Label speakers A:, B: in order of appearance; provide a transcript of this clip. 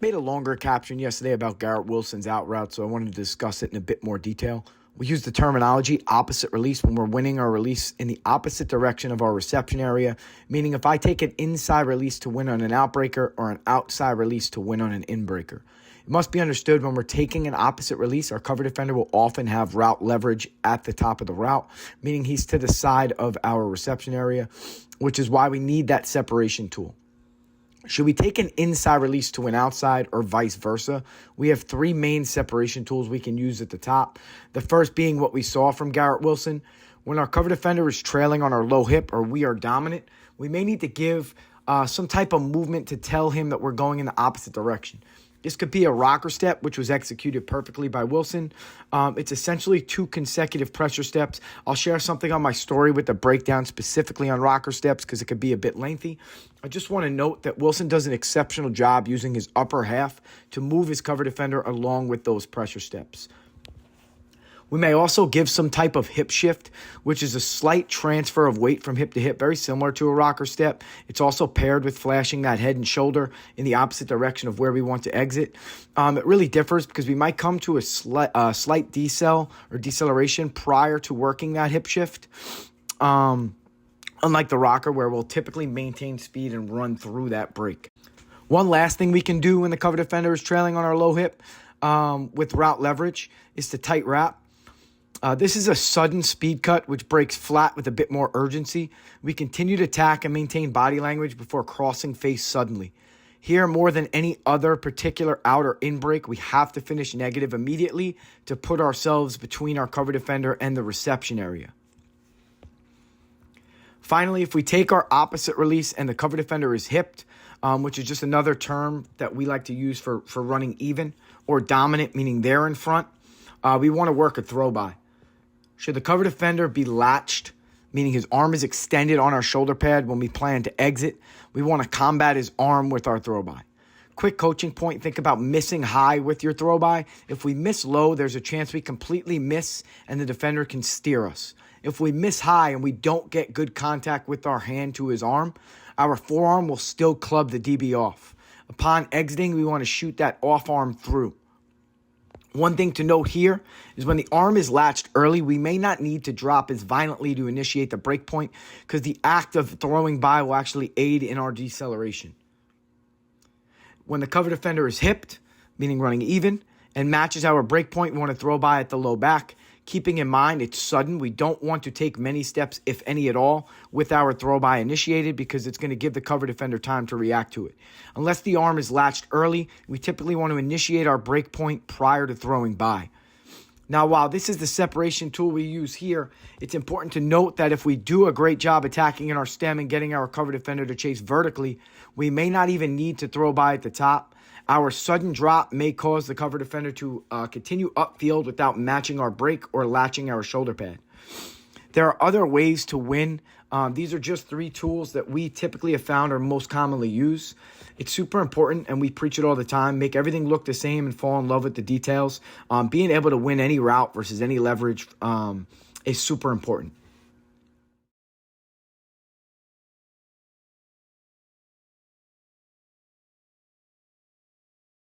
A: Made a longer caption yesterday about Garrett Wilson's out route, so I wanted to discuss it in a bit more detail. We use the terminology opposite release when we're winning our release in the opposite direction of our reception area, meaning if I take an inside release to win on an outbreaker or an outside release to win on an inbreaker. It must be understood when we're taking an opposite release, our cover defender will often have route leverage at the top of the route, meaning he's to the side of our reception area, which is why we need that separation tool. Should we take an inside release to an outside or vice versa? We have three main separation tools we can use at the top. The first being what we saw from Garrett Wilson. When our cover defender is trailing on our low hip or we are dominant, we may need to give some type of movement to tell him that we're going in the opposite direction. This could be a rocker step, which was executed perfectly by Wilson. It's essentially 2 consecutive pressure steps. I'll share something on my story with the breakdown specifically on rocker steps because it could be a bit lengthy. I just want to note that Wilson does an exceptional job using his upper half to move his cover defender along with those pressure steps. We may also give some type of hip shift, which is a slight transfer of weight from hip to hip, very similar to a rocker step. It's also paired with flashing that head and shoulder in the opposite direction of where we want to exit. It really differs because we might come to a slight decel or deceleration prior to working that hip shift. Unlike the rocker where we'll typically maintain speed and run through that break. One last thing we can do when the cover defender is trailing on our low hip with route leverage is to tight wrap. This is a sudden speed cut, which breaks flat with a bit more urgency. We continue to attack and maintain body language before crossing face suddenly. Here, more than any other particular out or in break, we have to finish negative immediately to put ourselves between our cover defender and the reception area. Finally, if we take our opposite release and the cover defender is hipped, which is just another term that we like to use for running even, or dominant, meaning they're in front, we want to work a throw by. Should the cover defender be latched, meaning his arm is extended on our shoulder pad when we plan to exit, we want to combat his arm with our throw by. Quick coaching point, think about missing high with your throw by. If we miss low, there's a chance we completely miss and the defender can steer us. If we miss high and we don't get good contact with our hand to his arm, our forearm will still club the DB off. Upon exiting, we want to shoot that off arm through. One thing to note here is when the arm is latched early, we may not need to drop as violently to initiate the break point because the act of throwing by will actually aid in our deceleration. When the cover defender is hipped, meaning running even, and matches our break point, we want to throw by at the low back. Keeping in mind it's sudden, we don't want to take many steps, if any at all, with our throw by initiated because it's going to give the cover defender time to react to it. Unless the arm is latched early, we typically want to initiate our break point prior to throwing by. Now, while this is the separation tool we use here, it's important to note that if we do a great job attacking in our stem and getting our cover defender to chase vertically, we may not even need to throw by at the top. Our sudden drop may cause the cover defender to continue upfield without matching our break or latching our shoulder pad. There are other ways to win. These are just 3 tools that we typically have found are most commonly used. It's super important, and we preach it all the time. Make everything look the same and fall in love with the details. Being able to win any route versus any leverage is super important.